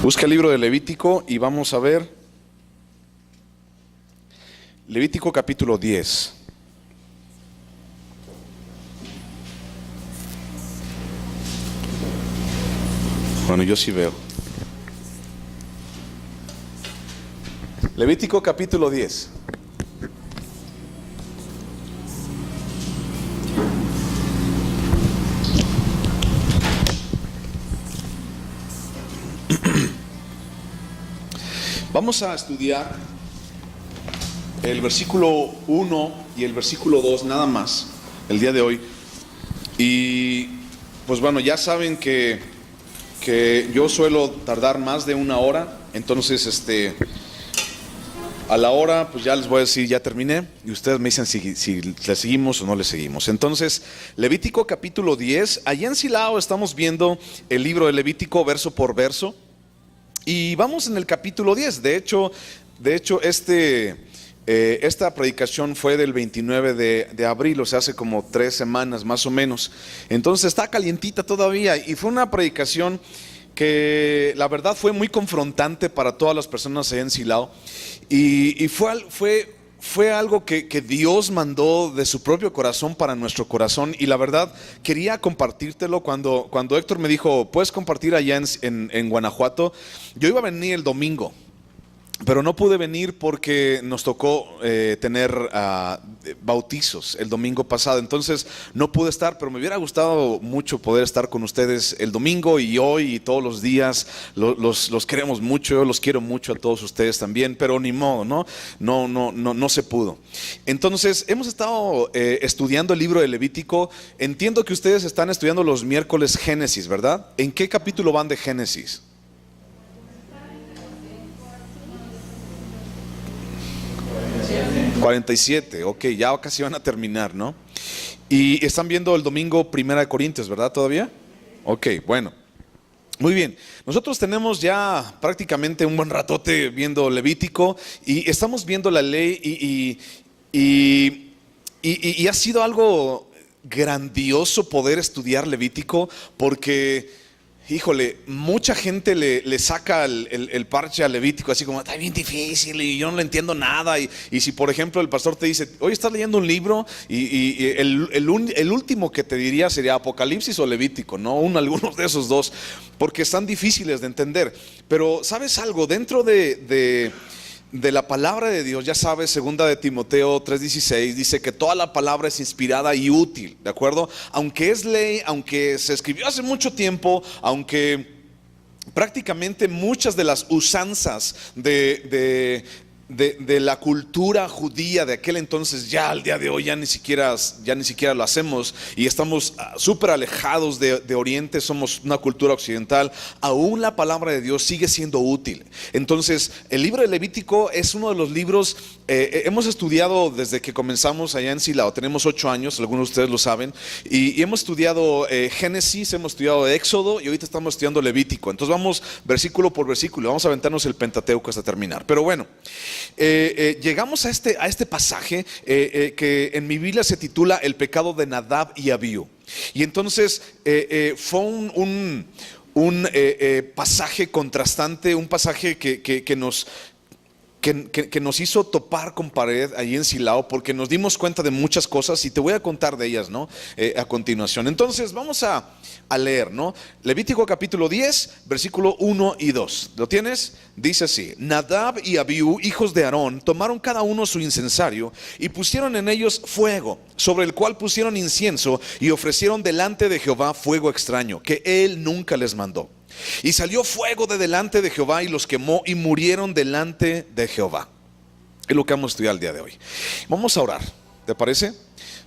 Busca el libro de Levítico y vamos a ver Levítico capítulo 10. Bueno, yo sí veo. Levítico capítulo 10. Vamos a estudiar el versículo 1 y el versículo 2 nada más el día de hoy. Y pues bueno, ya saben que yo suelo tardar más de una hora. Entonces a la hora pues ya les voy a decir ya terminé y ustedes me dicen si le seguimos o no le seguimos. Entonces Levítico capítulo 10, allá en Silao estamos viendo el libro de Levítico verso por verso. Y vamos en el capítulo 10. De hecho esta predicación fue del 29 de abril, o sea, hace como 3 semanas más o menos. Entonces está calientita todavía y fue una predicación que la verdad fue muy confrontante para todas las personas allá en Silao. Y fue algo que Dios mandó de su propio corazón para nuestro corazón. Y la verdad quería compartírtelo cuando Héctor me dijo, ¿puedes compartir allá en Guanajuato? Yo iba a venir el domingo, pero no pude venir porque nos tocó tener bautizos el domingo pasado. Entonces no pude estar, pero me hubiera gustado mucho poder estar con ustedes el domingo y hoy y todos los días. Los queremos mucho, yo los quiero mucho a todos ustedes también, pero ni modo, no se pudo. Entonces hemos estado estudiando el libro de Levítico. Entiendo que ustedes están estudiando los miércoles Génesis, ¿verdad? ¿En qué capítulo van de Génesis? 47, ok, ya casi van a terminar, ¿no? Y están viendo el domingo 1 Corintios, ¿verdad? ¿Todavía? Ok, bueno, muy bien. Nosotros tenemos ya prácticamente un buen ratote viendo Levítico y estamos viendo la ley y ha sido algo grandioso poder estudiar Levítico porque, híjole, mucha gente le saca el parche a Levítico así como, está bien difícil y yo no le entiendo nada. Y si por ejemplo el pastor te dice, hoy estás leyendo un libro y el último que te diría sería Apocalipsis o Levítico, ¿no? Algunos de esos dos, porque están difíciles de entender. Pero ¿sabes algo? Dentro de la palabra de Dios, ya sabes, segunda de Timoteo 3:16 dice que toda la palabra es inspirada y útil, ¿de acuerdo? Aunque es ley, aunque se escribió hace mucho tiempo, aunque prácticamente muchas de las usanzas de la cultura judía de aquel entonces, ya al día de hoy ya ni siquiera lo hacemos y estamos súper alejados de Oriente, somos una cultura occidental. Aún la palabra de Dios sigue siendo útil. Entonces el libro de Levítico es uno de los libros, hemos estudiado desde que comenzamos allá en Silao, tenemos 8 años, algunos de ustedes lo saben, y hemos estudiado Génesis, hemos estudiado Éxodo y ahorita estamos estudiando Levítico. Entonces vamos versículo por versículo, vamos a aventarnos el Pentateuco hasta terminar. Pero bueno, llegamos a este pasaje que en mi Biblia se titula El pecado de Nadab y Abiú. Y entonces fue un pasaje contrastante, un pasaje que nos hizo topar con pared ahí en Silao, porque nos dimos cuenta de muchas cosas y te voy a contar de ellas, ¿no? A continuación. Entonces vamos a leer, ¿no? Levítico capítulo 10, versículo 1 y 2. ¿Lo tienes? Dice así: Nadab y Abiú, hijos de Aarón, tomaron cada uno su incensario y pusieron en ellos fuego, sobre el cual pusieron incienso y ofrecieron delante de Jehová fuego extraño, que él nunca les mandó. Y salió fuego de delante de Jehová y los quemó y murieron delante de Jehová. Es lo que vamos a estudiar el día de hoy. Vamos a orar, ¿te parece?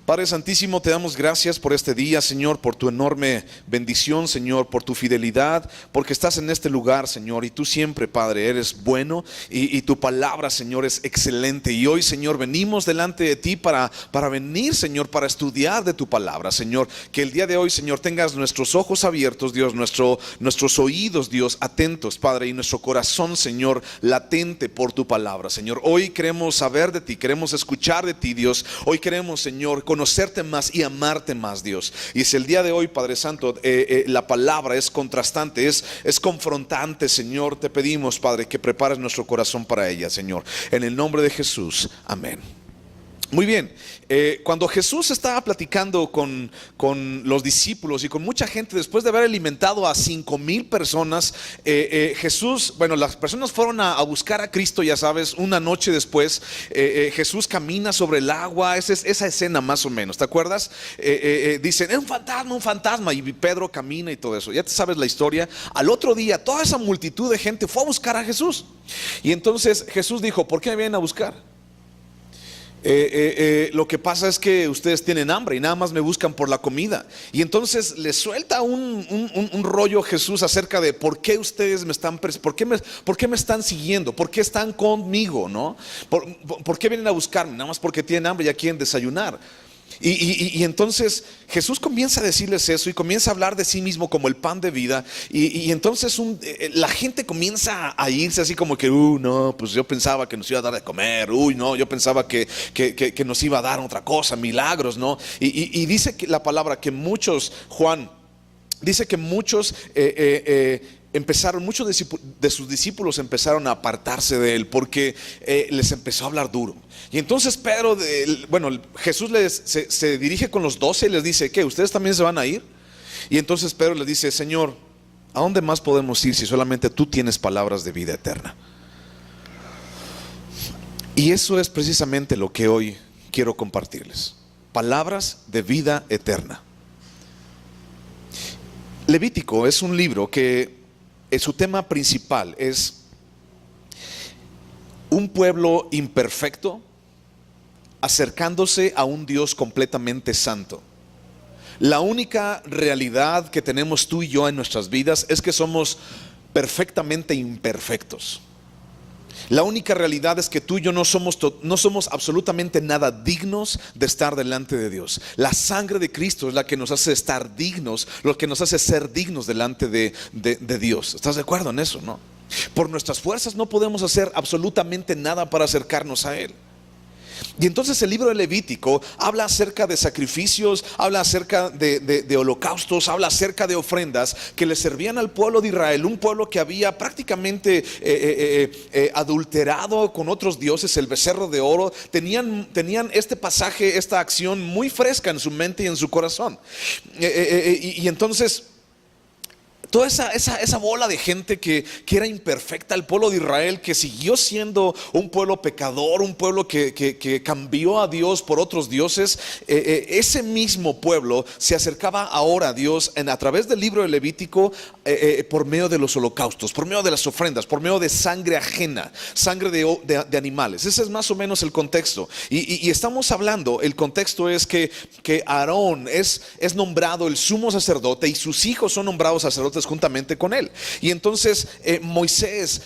Padre Santísimo, te damos gracias por este día, Señor, por tu enorme bendición, Señor, por tu fidelidad, porque estás en este lugar, Señor, y tú siempre, Padre, eres bueno y tu palabra, Señor, es excelente. Y hoy, Señor, venimos delante de ti para venir, Señor, para estudiar de tu palabra, Señor. Que el día de hoy, Señor, tengas nuestros ojos abiertos, Dios, nuestros oídos, Dios, atentos, Padre, y nuestro corazón, Señor, latente por tu palabra, Señor. Hoy queremos saber de ti, queremos escuchar de ti, Dios. Hoy queremos, Señor, conocerte más y amarte más, Dios. Y es el día de hoy, Padre Santo, la palabra es contrastante, es confrontante, Señor. Te pedimos, Padre, que prepares nuestro corazón para ella, Señor. En el nombre de Jesús, amén. Muy bien, cuando Jesús estaba platicando con los discípulos y con mucha gente, después de haber alimentado a 5,000 personas, Jesús, bueno, las personas fueron a buscar a Cristo, ya sabes, una noche después, Jesús camina sobre el agua, esa escena más o menos, ¿te acuerdas? Dicen, es un fantasma, y Pedro camina y todo eso, ya te sabes la historia. Al otro día, toda esa multitud de gente fue a buscar a Jesús, y entonces Jesús dijo, ¿por qué me vienen a buscar? Lo que pasa es que ustedes tienen hambre y nada más me buscan por la comida. Y entonces les suelta un rollo Jesús acerca de por qué ustedes por qué me están siguiendo, por qué están conmigo, ¿no? ¿Por qué vienen a buscarme? Nada más porque tienen hambre y ya quieren desayunar. Y entonces Jesús comienza a decirles eso y comienza a hablar de sí mismo como el pan de vida. Y entonces la gente comienza a irse así como que, no, pues yo pensaba que nos iba a dar de comer, no, yo pensaba que nos iba a dar otra cosa, milagros, ¿no? Y dice que la palabra que muchos, Juan dice que muchos muchos de sus discípulos empezaron a apartarse de él porque les empezó a hablar duro. Y entonces Jesús se dirige con los 12 y les dice, ¿qué? ¿Ustedes también se van a ir? Y entonces Pedro les dice, Señor, ¿a dónde más podemos ir si solamente tú tienes palabras de vida eterna? Y eso es precisamente lo que hoy quiero compartirles. Palabras de vida eterna. Levítico es un libro que su tema principal es un pueblo imperfecto acercándose a un Dios completamente santo. La única realidad que tenemos tú y yo en nuestras vidas es que somos perfectamente imperfectos. La única realidad es que tú y yo no somos absolutamente nada dignos de estar delante de Dios. La sangre de Cristo es la que nos hace estar dignos, lo que nos hace ser dignos delante de Dios. ¿Estás de acuerdo en eso, no? Por nuestras fuerzas no podemos hacer absolutamente nada para acercarnos a Él. Y entonces el libro de Levítico habla acerca de sacrificios, habla acerca de holocaustos, habla acerca de ofrendas que le servían al pueblo de Israel, un pueblo que había prácticamente adulterado con otros dioses, el becerro de oro. Tenían este pasaje, esta acción muy fresca en su mente y en su corazón. Y entonces toda esa bola de gente que era imperfecta, el pueblo de Israel, que siguió siendo un pueblo pecador, un pueblo que cambió a Dios por otros dioses, ese mismo pueblo se acercaba ahora a Dios a través del libro de Levítico, por medio de los holocaustos, por medio de las ofrendas, por medio de sangre ajena, sangre de animales. Ese es más o menos el contexto. Y estamos hablando, el contexto es que Aarón es nombrado el sumo sacerdote y sus hijos son nombrados sacerdotes juntamente con él. Y entonces Moisés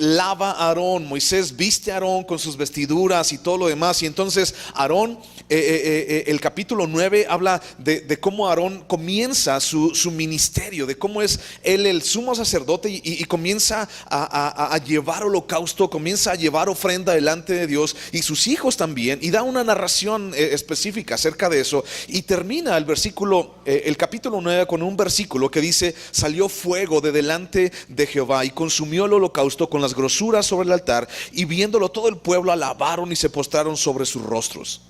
lava a Aarón, Moisés viste a Aarón con sus vestiduras y todo lo demás. Y entonces Aarón, el capítulo 9 habla de cómo Aarón comienza su ministerio, de cómo es él el sumo sacerdote y comienza a llevar holocausto, comienza a llevar ofrenda delante de Dios y sus hijos también, y da una narración específica acerca de eso. Y termina el capítulo 9 con un versículo que dice: salió fuego de delante de Jehová y consumió el holocausto con las grosuras sobre el altar, y viéndolo todo el pueblo alabaron y se postraron sobre sus rostros.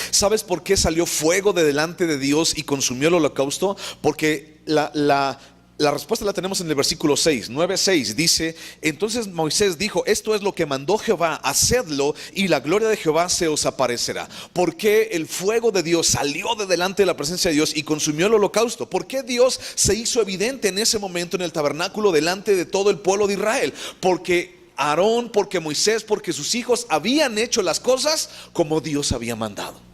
¿Sabes por qué salió fuego de delante de Dios y consumió el holocausto? Porque la respuesta la tenemos en el versículo 6, 9:6. Dice: entonces Moisés dijo: esto es lo que mandó Jehová, hacedlo y la gloria de Jehová se os aparecerá. ¿Por qué el fuego de Dios salió de delante de la presencia de Dios y consumió el holocausto? ¿Por qué Dios se hizo evidente en ese momento en el tabernáculo delante de todo el pueblo de Israel? Porque Aarón, porque Moisés, porque sus hijos habían hecho las cosas como Dios había mandado.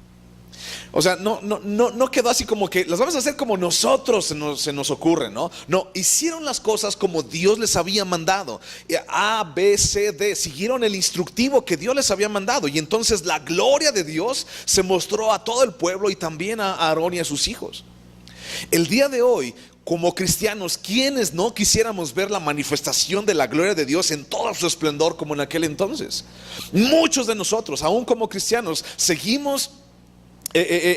O sea, no quedó así como que las vamos a hacer como nosotros se nos ocurre, ¿no? No, hicieron las cosas como Dios les había mandado. A, B, C, D, siguieron el instructivo que Dios les había mandado. Y entonces la gloria de Dios se mostró a todo el pueblo y también a Aarón y a sus hijos. El día de hoy, como cristianos, ¿quiénes no quisiéramos ver la manifestación de la gloria de Dios en todo su esplendor como en aquel entonces? Muchos de nosotros, aún como cristianos, seguimos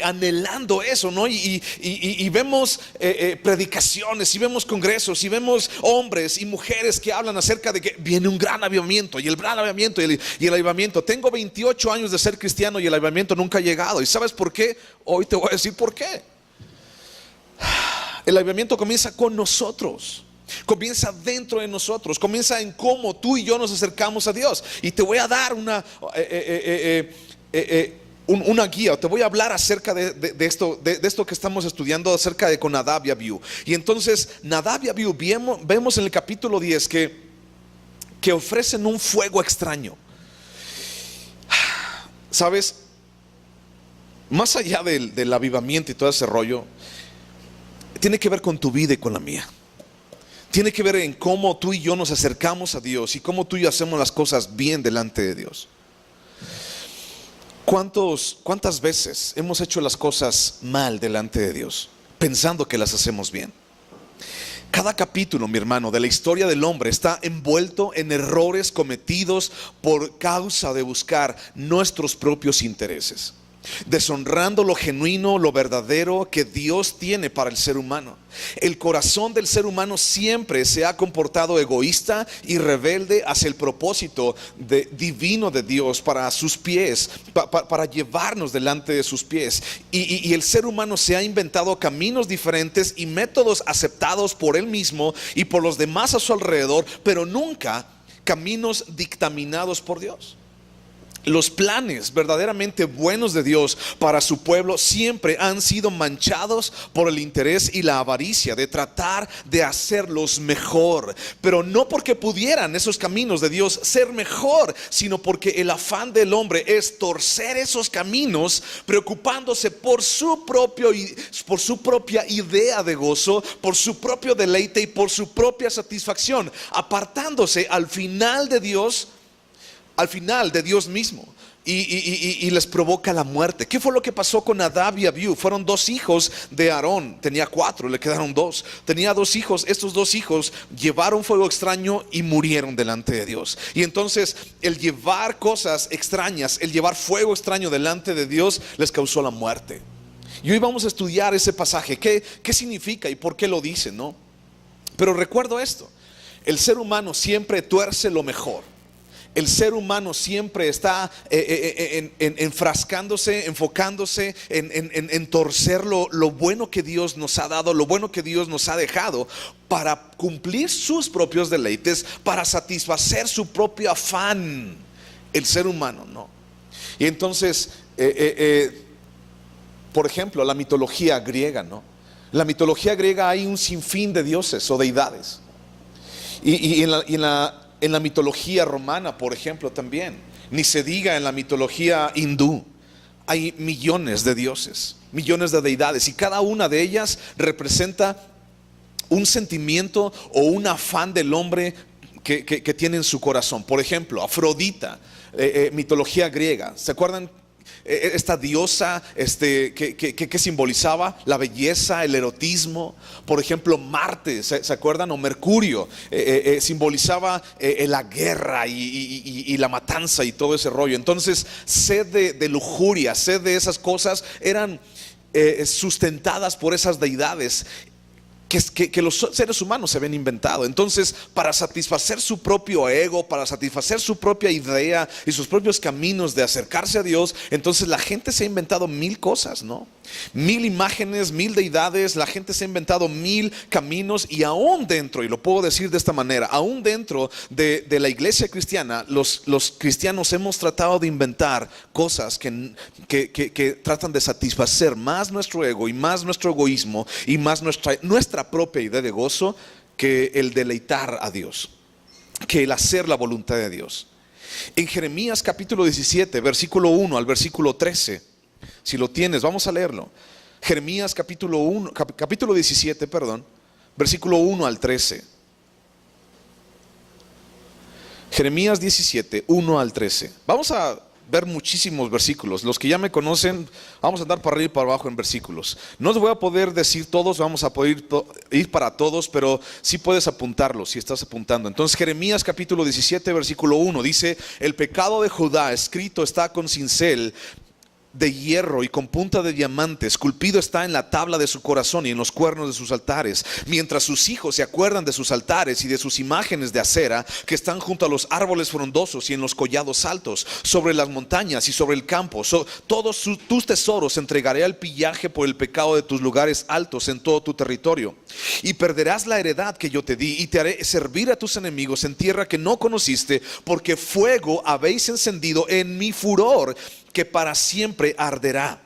anhelando eso, ¿no? Y vemos predicaciones, y vemos congresos, y vemos hombres y mujeres que hablan acerca de que viene un gran avivamiento, y el gran avivamiento, y el avivamiento. Tengo 28 años de ser cristiano y el avivamiento nunca ha llegado. ¿Y sabes por qué? Hoy te voy a decir por qué. El avivamiento comienza con nosotros. Comienza dentro de nosotros, comienza en cómo tú y yo nos acercamos a Dios. Y te voy a dar una guía, te voy a hablar acerca de esto que estamos estudiando acerca de con Nadab y Abiú. Y entonces Nadab y Abiú vemos en el capítulo 10 que ofrecen un fuego extraño. ¿Sabes? Más allá del avivamiento y todo ese rollo, tiene que ver con tu vida y con la mía. Tiene que ver en cómo tú y yo nos acercamos a Dios y cómo tú y yo hacemos las cosas bien delante de Dios. ¿Cuántas veces hemos hecho las cosas mal delante de Dios, pensando que las hacemos bien? Cada capítulo, mi hermano, de la historia del hombre está envuelto en errores cometidos por causa de buscar nuestros propios intereses, deshonrando lo genuino, lo verdadero que Dios tiene para el ser humano. El corazón del ser humano siempre se ha comportado egoísta y rebelde hacia el propósito divino de Dios para sus pies, para llevarnos delante de sus pies. Y el ser humano se ha inventado caminos diferentes y métodos aceptados por él mismo y por los demás a su alrededor, pero nunca caminos dictaminados por Dios. Los planes verdaderamente buenos de Dios para su pueblo siempre han sido manchados por el interés y la avaricia de tratar de hacerlos mejor, pero no porque pudieran esos caminos de Dios ser mejor, sino porque el afán del hombre es torcer esos caminos, preocupándose por su propia idea de gozo, por su propio deleite y por su propia satisfacción, apartándose al final de Dios mismo, y les provoca la muerte. ¿Qué fue lo que pasó con Nadab y Abiú? Fueron dos hijos de Aarón. Tenía 4, le quedaron 2. Tenía 2 hijos. Estos 2 hijos llevaron fuego extraño y murieron delante de Dios. Y entonces el llevar cosas extrañas, el llevar fuego extraño delante de Dios, les causó la muerte. Y hoy vamos a estudiar ese pasaje. ¿Qué significa y por qué lo dice, no? Pero recuerdo esto: el ser humano siempre tuerce lo mejor. El ser humano siempre está enfrascándose, enfocándose en torcer lo bueno que Dios nos ha dado, lo bueno que Dios nos ha dejado, para cumplir sus propios deleites, para satisfacer su propio afán. El ser humano, ¿no? Y entonces, por ejemplo, la mitología griega, ¿no? La mitología griega hay un sinfín de dioses o deidades. Y en la mitología romana, por ejemplo, también. Ni se diga en la mitología hindú. Hay millones de dioses, millones de deidades, y cada una de ellas representa un sentimiento o un afán del hombre que tiene en su corazón. Por ejemplo, Afrodita, mitología griega. ¿Se acuerdan? Esta diosa que simbolizaba la belleza, el erotismo. Por ejemplo, Marte, ¿se acuerdan? O Mercurio, simbolizaba la guerra y la matanza y todo ese rollo. Entonces, sed de lujuria, sed de esas cosas eran sustentadas por esas deidades que los seres humanos se habían inventado. Entonces, para satisfacer su propio ego, para satisfacer su propia idea y sus propios caminos de acercarse a Dios, entonces la gente se ha inventado 1000 cosas, ¿no? 1000 imágenes, 1000 deidades. La gente se ha inventado 1000 caminos. Y aún dentro, y lo puedo decir de esta manera, aún dentro de la iglesia cristiana, los cristianos hemos tratado de inventar cosas que tratan de satisfacer más nuestro ego y más nuestro egoísmo y más nuestra propia idea de gozo, que el deleitar a Dios, que el hacer la voluntad de Dios. En Jeremías capítulo 17, versículo 1 al versículo 13, si lo tienes, vamos a leerlo. Jeremías capítulo 17, versículo 1 al 13. Jeremías 17, 1 al 13. Vamos a ver muchísimos versículos. Los que ya me conocen, vamos a andar para arriba y para abajo en versículos. No os voy a poder decir todos, vamos a poder ir para todos, pero sí puedes apuntarlos si estás apuntando. Entonces, Jeremías capítulo 17, versículo 1 dice: el pecado de Judá escrito está con cincel de hierro y con punta de diamante, esculpido está en la tabla de su corazón y en los cuernos de sus altares. Mientras sus hijos se acuerdan de sus altares y de sus imágenes de acera que están junto a los árboles frondosos y en los collados altos, sobre las montañas y sobre el campo, todos tus tesoros entregaré al pillaje por el pecado de tus lugares altos en todo tu territorio. Y perderás la heredad que yo te di y te haré servir a tus enemigos en tierra que no conociste, porque fuego habéis encendido en mi furor, que para siempre arderá.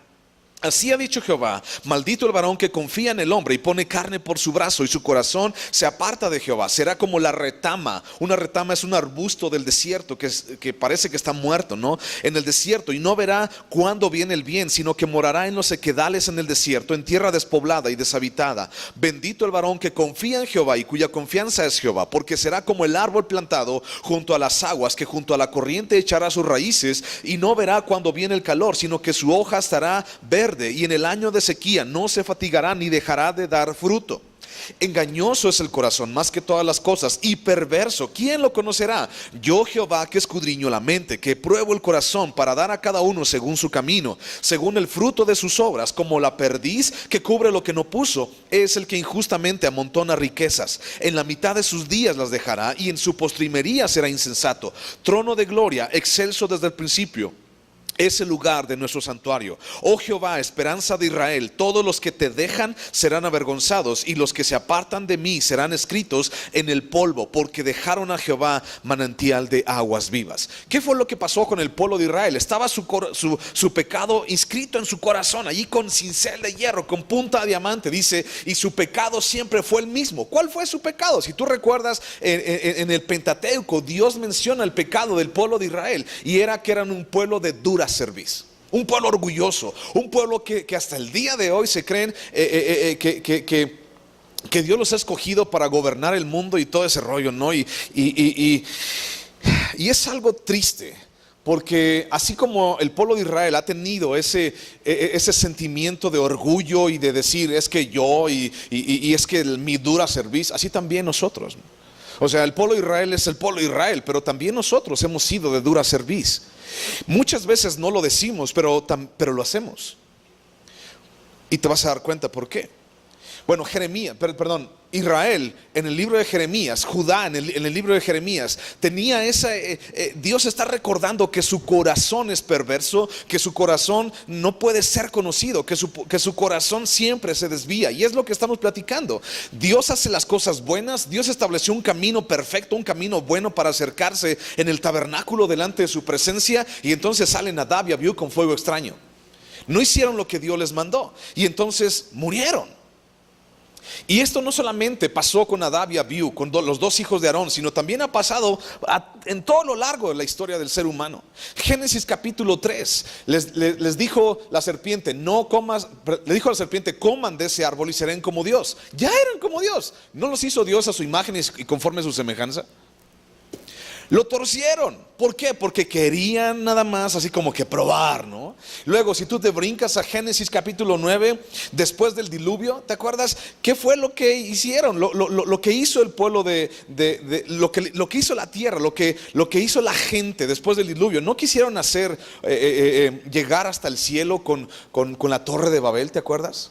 Así ha dicho Jehová: maldito el varón que confía en el hombre y pone carne por su brazo, y su corazón se aparta de Jehová. Será como la retama. Una retama es un arbusto del desierto que parece que está muerto, ¿no? En el desierto, y no verá cuándo viene el bien, sino que morará en los sequedales en el desierto, en tierra despoblada y deshabitada. Bendito el varón que confía en Jehová y cuya confianza es Jehová, porque será como el árbol plantado junto a las aguas, que junto a la corriente echará sus raíces, y no verá cuándo viene el calor, sino que su hoja estará verde, y en el año de sequía no se fatigará ni dejará de dar fruto. Engañoso es el corazón más que todas las cosas, y perverso, ¿quién lo conocerá? Yo, Jehová, que escudriño la mente, que pruebo el corazón, para dar a cada uno según su camino, según el fruto de sus obras. Como la perdiz que cubre lo que no puso, es el que injustamente amontona riquezas. En la mitad de sus días las dejará, y en su postrimería será insensato. Trono de gloria, excelso desde el principio, es el lugar de nuestro santuario. Oh Jehová, esperanza de Israel, todos los que te dejan serán avergonzados, y los que se apartan de mí serán escritos en el polvo, porque dejaron a Jehová, manantial de aguas vivas. ¿Qué fue lo que pasó con el pueblo de Israel? Estaba su pecado inscrito en su corazón, allí con cincel de hierro, con punta de diamante, dice, y su pecado siempre fue el mismo. ¿Cuál fue su pecado? Si tú recuerdas, en el Pentateuco, Dios menciona el pecado del pueblo de Israel, y era que eran un pueblo de dura cerviz, un pueblo orgulloso, un pueblo que hasta el día de hoy se creen que Dios los ha escogido para gobernar el mundo y todo ese rollo, ¿no? Y es algo triste, porque así como el pueblo de Israel ha tenido ese sentimiento de orgullo y de decir, es que yo y es que mi dura cerviz, así también nosotros, ¿no? O sea, el pueblo de Israel es el pueblo de Israel, pero también nosotros hemos sido de dura cerviz. Muchas veces no lo decimos, pero lo hacemos. Y te vas a dar cuenta por qué. Bueno, Israel en el libro de Jeremías, Judá en el libro de Jeremías, tenía Dios está recordando que su corazón es perverso, que su corazón no puede ser conocido, que su corazón siempre se desvía. Y es lo que estamos platicando. Dios hace las cosas buenas, Dios estableció un camino perfecto, un camino bueno para acercarse en el tabernáculo delante de su presencia, y entonces sale Nadab y Abiú con fuego extraño. No hicieron lo que Dios les mandó, y entonces murieron. Y esto no solamente pasó con Nadab y Abiú, con los dos hijos de Aarón, sino también ha pasado en todo lo largo de la historia del ser humano. Génesis capítulo 3, les dijo la serpiente, le dijo a la serpiente, coman de ese árbol y serán como Dios. Ya eran como Dios. ¿No los hizo Dios a su imagen y conforme a su semejanza? Lo torcieron. ¿Por qué? Porque querían nada más así como que probar, ¿no? Luego, si tú te brincas a Génesis capítulo 9, después del diluvio, ¿te acuerdas? ¿Qué fue lo que hicieron? Lo que hizo el pueblo lo que hizo la tierra, lo que hizo la gente después del diluvio. No quisieron llegar hasta el cielo con la torre de Babel, ¿te acuerdas?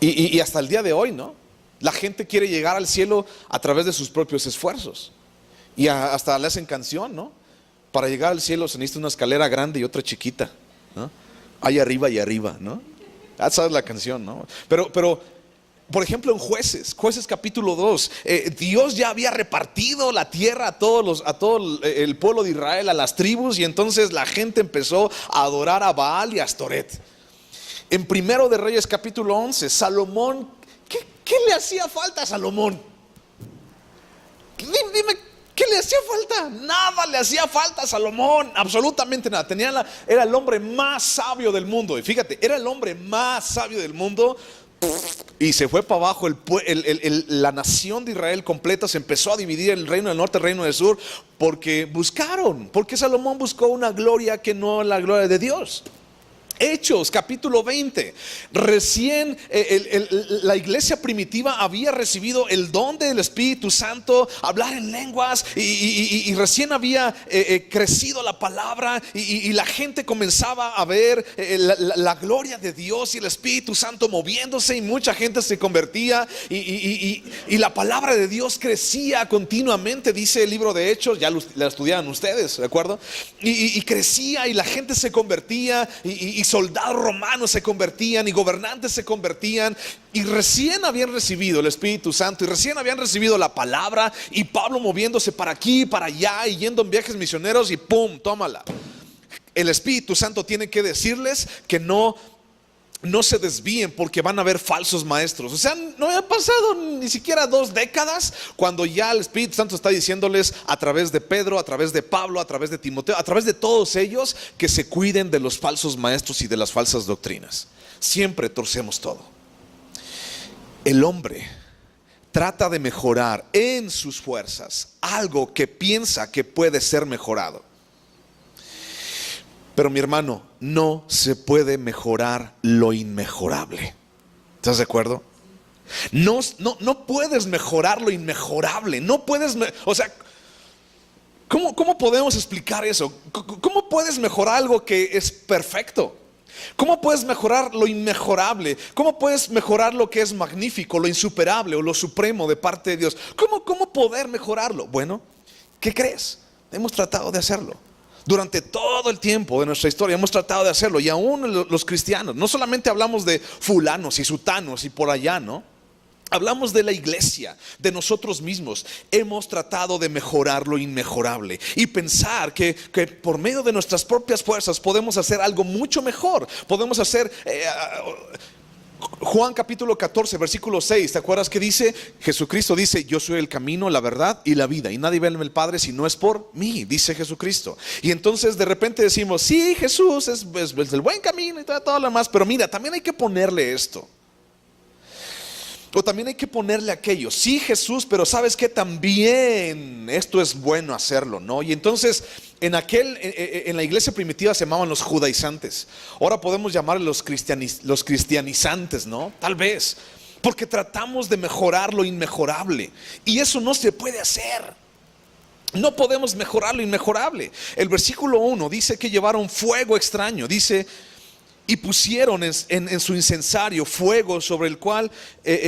Y hasta el día de hoy, ¿no? La gente quiere llegar al cielo a través de sus propios esfuerzos. Y hasta le hacen canción, ¿no? Para llegar al cielo se necesita una escalera grande y otra chiquita, ¿no? Hay arriba y arriba, ¿no? Esa es la canción, ¿no? Pero por ejemplo, en Jueces capítulo 2, Dios ya había repartido la tierra a todo el pueblo de Israel, a las tribus, y entonces la gente empezó a adorar a Baal y a Astoret. En Primero de Reyes capítulo 11, Salomón, ¿qué le hacía falta a Salomón? Dime, ¿qué le hacía falta? Nada le hacía falta a Salomón, absolutamente nada. Era el hombre más sabio del mundo. Y fíjate, era el hombre más sabio del mundo, y se fue para abajo. La nación de Israel completa se empezó a dividir, el reino del norte, el reino del sur, porque Salomón buscó una gloria que no la gloria de Dios. Hechos capítulo 20, recién la iglesia primitiva había recibido el don del Espíritu Santo, hablar en lenguas, y recién había crecido la palabra, y la gente comenzaba a ver la gloria de Dios y el Espíritu Santo moviéndose, y mucha gente se convertía, y la palabra de Dios crecía continuamente, dice el libro de Hechos. Ya la estudiaban ustedes, ¿de acuerdo? Y crecía, y la gente se convertía, y soldados romanos se convertían, y gobernantes se convertían, y recién habían recibido el Espíritu Santo, y recién habían recibido la palabra, y Pablo moviéndose para aquí, para allá, y yendo en viajes misioneros, y pum, tómala. El Espíritu Santo tiene que decirles que no se desvíen, porque van a haber falsos maestros. O sea, no había pasado ni siquiera 2 décadas cuando ya el Espíritu Santo está diciéndoles a través de Pedro, a través de Pablo, a través de Timoteo, a través de todos ellos, que se cuiden de los falsos maestros y de las falsas doctrinas. Siempre torcemos todo. El hombre trata de mejorar en sus fuerzas algo que piensa que puede ser mejorado. Pero mi hermano, no se puede mejorar lo inmejorable. ¿Estás de acuerdo? No puedes mejorar lo inmejorable. No puedes, o sea, ¿cómo podemos explicar eso? ¿Cómo puedes mejorar algo que es perfecto? ¿Cómo puedes mejorar lo inmejorable? ¿Cómo puedes mejorar lo que es magnífico, lo insuperable o lo supremo de parte de Dios? ¿Cómo poder mejorarlo? Bueno, ¿qué crees? Hemos tratado de hacerlo. Durante todo el tiempo de nuestra historia hemos tratado de hacerlo, y aún los cristianos. No solamente hablamos de fulanos y sutanos y por allá, ¿no? Hablamos de la iglesia, de nosotros mismos. Hemos tratado de mejorar lo inmejorable y pensar que por medio de nuestras propias fuerzas podemos hacer algo mucho mejor. Podemos hacer... Juan capítulo 14 versículo 6, ¿te acuerdas que dice? Jesucristo dice: yo soy el camino, la verdad y la vida, y nadie ve al Padre si no es por mí, dice Jesucristo. Y entonces de repente decimos: sí, Jesús es el buen camino y todo lo demás, pero mira, también hay que ponerle esto, o también hay que ponerle aquello. Sí, Jesús, pero sabes que también esto es bueno hacerlo, ¿no? Y entonces en la iglesia primitiva se llamaban los judaizantes. Ahora podemos llamarlos los cristianizantes, ¿no? Tal vez, porque tratamos de mejorar lo inmejorable, y eso no se puede hacer. No podemos mejorar lo inmejorable. El versículo 1 dice que llevaron fuego extraño. Dice: y pusieron en su incensario fuego, sobre el cual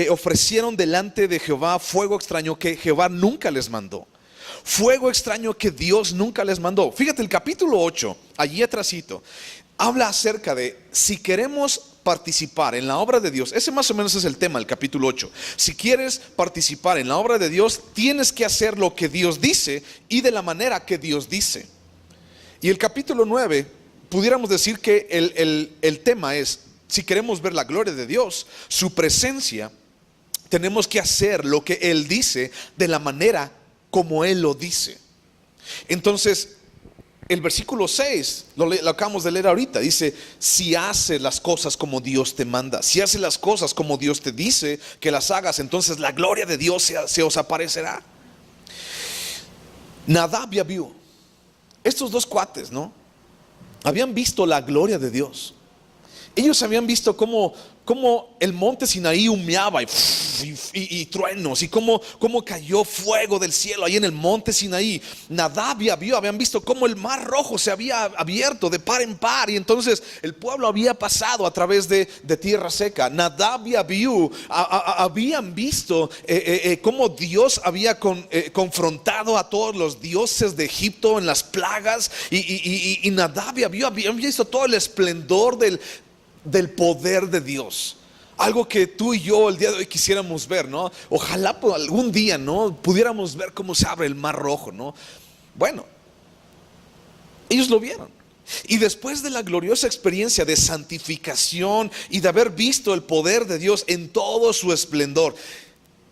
ofrecieron delante de Jehová fuego extraño que Jehová nunca les mandó. Fuego extraño que Dios nunca les mandó. Fíjate, el capítulo 8, allí atrásito, habla acerca de si queremos participar en la obra de Dios. Ese más o menos es el tema del capítulo 8. Si quieres participar en la obra de Dios, tienes que hacer lo que Dios dice y de la manera que Dios dice. Y el capítulo 9, pudiéramos decir que el tema es: si queremos ver la gloria de Dios, su presencia, tenemos que hacer lo que Él dice de la manera como Él lo dice. Entonces el versículo 6 lo acabamos de leer ahorita. Dice: si haces las cosas como Dios te manda, si haces las cosas como Dios te dice que las hagas, entonces la gloria de Dios se os aparecerá. Nadab y Abiú, estos dos cuates, ¿no?, habían visto la gloria de Dios. Ellos habían visto cómo el monte Sinaí humeaba y truenos, y cómo cayó fuego del cielo ahí en el monte Sinaí. Nadab y Abiú habían visto cómo el mar rojo se había abierto de par en par, y entonces el pueblo había pasado a través de tierra seca. Nadab y Abiú habían visto cómo Dios había confrontado a todos los dioses de Egipto en las plagas, y Nadab y Abiú habían visto todo el esplendor del poder de Dios. Algo que tú y yo el día de hoy quisiéramos ver, ¿no? Ojalá algún día, ¿no?, pudiéramos ver cómo se abre el mar rojo, ¿no? Bueno, ellos lo vieron. Y después de la gloriosa experiencia de santificación y de haber visto el poder de Dios en todo su esplendor,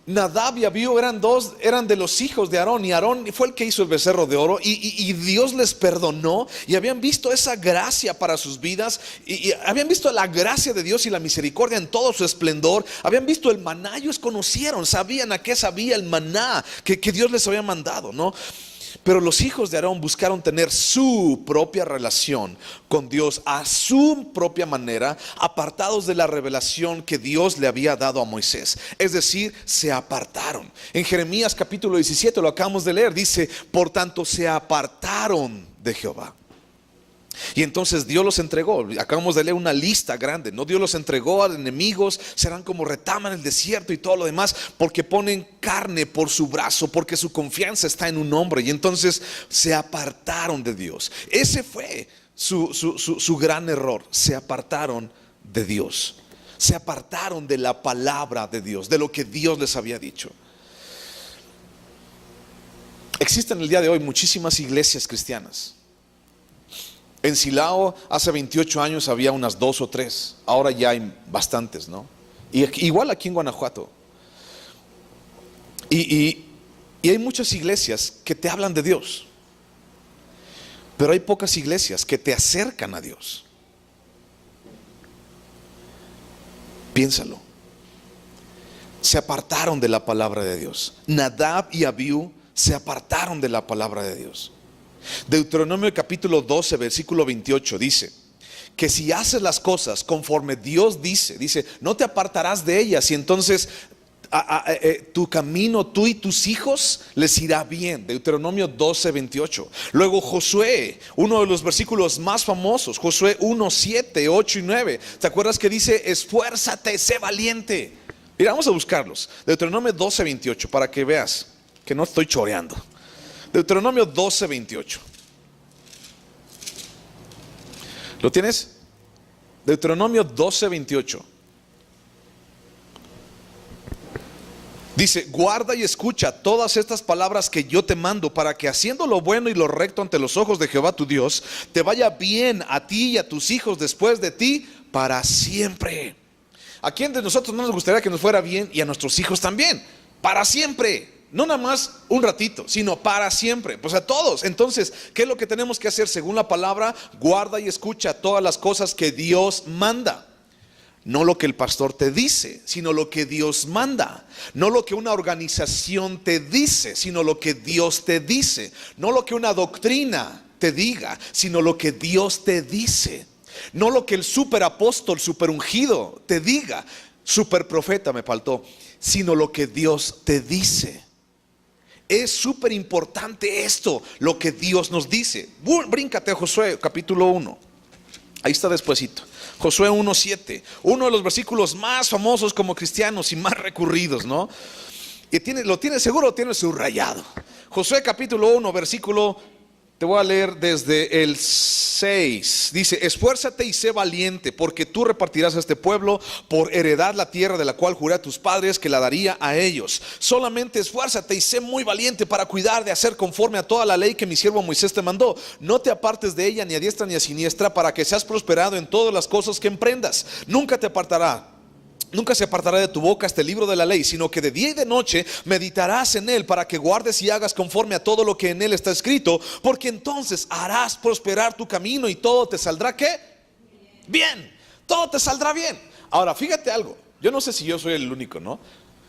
Nadab y Abiú eran de los hijos de Aarón, y Aarón fue el que hizo el becerro de oro, y Dios les perdonó, y habían visto esa gracia para sus vidas, y habían visto la gracia de Dios y la misericordia en todo su esplendor. Habían visto el maná, ellos conocieron, sabían a qué sabía el maná que Dios les había mandado, ¿no? Pero los hijos de Aarón buscaron tener su propia relación con Dios a su propia manera, apartados de la revelación que Dios le había dado a Moisés. Es decir, se apartaron. En Jeremías capítulo 17, lo acabamos de leer, dice: por tanto se apartaron de Jehová. Y entonces Dios los entregó. Acabamos de leer una lista grande, ¿no? Dios los entregó a enemigos, serán como retama en el desierto y todo lo demás, porque ponen carne por su brazo, porque su confianza está en un hombre. Y entonces se apartaron de Dios. Ese fue su gran error. Se apartaron de Dios. Se apartaron de la palabra de Dios, de lo que Dios les había dicho. Existen el día de hoy muchísimas iglesias cristianas. En Silao hace 28 años había unas 2 o 3, ahora ya hay bastantes, ¿no? Y igual aquí en Guanajuato. Y hay muchas iglesias que te hablan de Dios, pero hay pocas iglesias que te acercan a Dios. Piénsalo. Se apartaron de la palabra de Dios. Nadab y Abiú se apartaron de la palabra de Dios. Deuteronomio capítulo 12 versículo 28 dice que si haces las cosas conforme Dios dice, no te apartarás de ellas, y entonces tu camino, tú y tus hijos les irá bien. Deuteronomio 12 28. Luego Josué, uno de los versículos más famosos, Josué 1 7 8 y 9. ¿Te acuerdas que dice: esfuérzate, sé valiente? Mira, vamos a buscarlos. Deuteronomio 12 28, para que veas que no estoy choreando. Deuteronomio 12, 28. ¿Lo tienes? Deuteronomio 12, 28. Dice: guarda y escucha todas estas palabras que yo te mando, para que haciendo lo bueno y lo recto ante los ojos de Jehová tu Dios, te vaya bien a ti y a tus hijos después de ti para siempre. ¿A quién de nosotros no nos gustaría que nos fuera bien, y a nuestros hijos también? Para siempre. No nada más un ratito, sino para siempre. Pues a todos. Entonces, ¿qué es lo que tenemos que hacer según la palabra? Guarda y escucha todas las cosas que Dios manda. No lo que el pastor te dice, sino lo que Dios manda. No lo que una organización te dice, sino lo que Dios te dice. No lo que una doctrina te diga, sino lo que Dios te dice. No lo que el superapóstol, superungido te diga, superprofeta me faltó, sino lo que Dios te dice. Es súper importante esto, lo que Dios nos dice. Bríncate a Josué capítulo 1. Ahí está despuesito. Josué 1 7. Uno de los versículos más famosos como cristianos y más recurridos, ¿no? Y lo tiene seguro, lo tiene subrayado. Josué capítulo 1 versículo, te voy a leer desde el 6. Dice: esfuérzate y sé valiente, porque tú repartirás a este pueblo por heredad la tierra de la cual juré a tus padres que la daría a ellos. Solamente esfuérzate y sé muy valiente para cuidar de hacer conforme a toda la ley que mi siervo Moisés te mandó. No te apartes de ella ni a diestra ni a siniestra, para que seas prosperado en todas las cosas que emprendas. Nunca se apartará de tu boca este libro de la ley, sino que de día y de noche meditarás en él, para que guardes y hagas conforme a todo lo que en él está escrito, porque entonces harás prosperar tu camino y todo te saldrá ¿qué? Bien. Todo te saldrá bien. Ahora, fíjate algo. Yo no sé si yo soy el único, ¿no?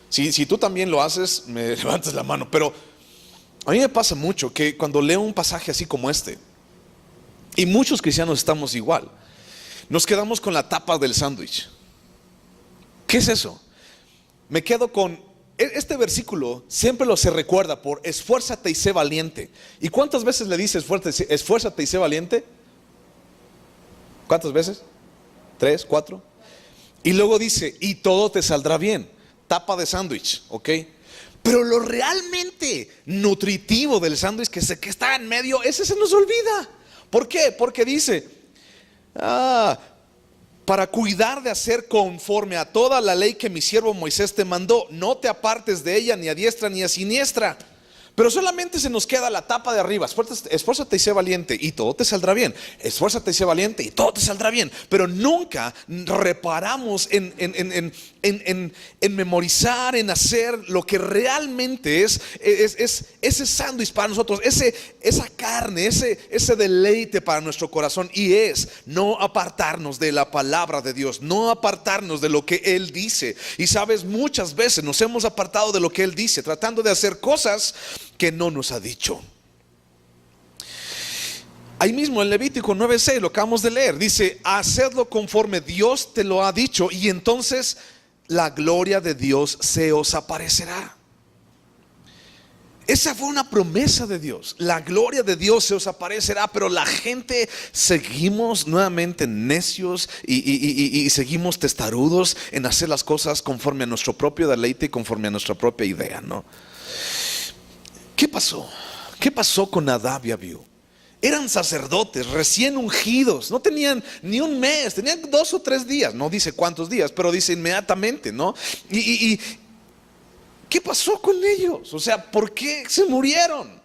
Si tú también lo haces, me levantas la mano. Pero a mí me pasa mucho que cuando leo un pasaje así como este, y muchos cristianos estamos igual, nos quedamos con la tapa del sándwich. ¿Qué es eso? Me quedo con este versículo, siempre lo se recuerda por esfuérzate y sé valiente. ¿Y cuántas veces le dice esfuérzate y sé valiente? ¿Cuántas veces? 3, 4. Y luego dice: y todo te saldrá bien. Tapa de sándwich, ¿ok? Pero lo realmente nutritivo del sándwich que está en medio, ese se nos olvida. ¿Por qué? Porque dice: para cuidar de hacer conforme a toda la ley que mi siervo Moisés te mandó, no te apartes de ella ni a diestra ni a siniestra. Pero solamente se nos queda la tapa de arriba: esfuérzate y sé valiente y todo te saldrá bien. Esfuérzate y sé valiente y todo te saldrá bien. Pero nunca reparamos en memorizar, en hacer lo que realmente es ese sándwich para nosotros, esa carne, ese deleite para nuestro corazón. Y es no apartarnos de la palabra de Dios, no apartarnos de lo que Él dice. Y sabes, muchas veces nos hemos apartado de lo que Él dice, tratando de hacer cosas que no nos ha dicho. Ahí mismo en Levítico 9:6, lo acabamos de leer, dice: hacedlo conforme Dios te lo ha dicho, y entonces la gloria de Dios se os aparecerá. Esa fue una promesa de Dios. La gloria de Dios se os aparecerá, pero la gente seguimos nuevamente necios y seguimos testarudos en hacer las cosas conforme a nuestro propio deleite y conforme a nuestra propia idea, ¿no? ¿Qué pasó? ¿Qué pasó con Nadab y Abiú? Eran sacerdotes recién ungidos, no tenían ni un mes, tenían 2 o 3 días, no dice cuántos días, pero dice inmediatamente, ¿no? ¿Qué pasó con ellos? O sea, ¿por qué se murieron?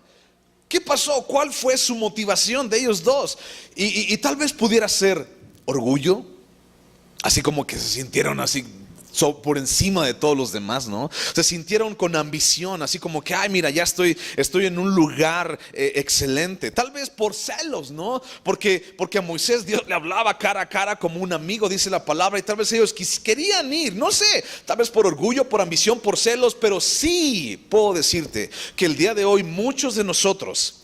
¿Qué pasó? ¿Cuál fue su motivación de ellos dos? Y tal vez pudiera ser orgullo, así como que se sintieron así por encima de todos los demás, ¿no? Se sintieron con ambición, así como que, ay, mira, ya estoy en un lugar excelente. Tal vez por celos, ¿no? Porque a Moisés Dios le hablaba cara a cara como un amigo, dice la palabra, y tal vez ellos querían ir, no sé, tal vez por orgullo, por ambición, por celos, pero sí puedo decirte que el día de hoy muchos de nosotros,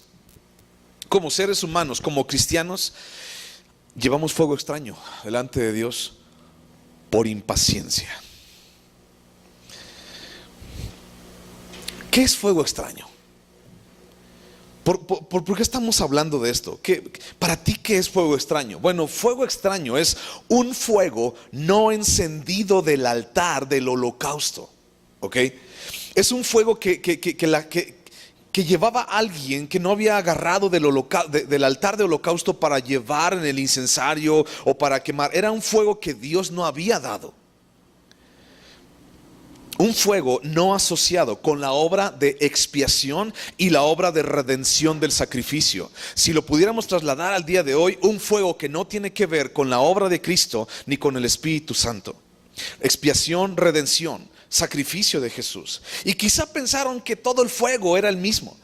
como seres humanos, como cristianos, llevamos fuego extraño delante de Dios por impaciencia. ¿Qué es fuego extraño? ¿Por qué estamos hablando de esto? Para ti, ¿qué es fuego extraño? Bueno, fuego extraño es un fuego no encendido del altar del holocausto. ¿Ok? Es un fuego que llevaba a alguien que no había agarrado del altar de holocausto para llevar en el incensario o para quemar. Era un fuego que Dios no había dado. Un fuego no asociado con la obra de expiación y la obra de redención del sacrificio. Si lo pudiéramos trasladar al día de hoy, un fuego que no tiene que ver con la obra de Cristo ni con el Espíritu Santo. Expiación, redención, sacrificio de Jesús. Y quizá pensaron que todo el fuego era el mismo.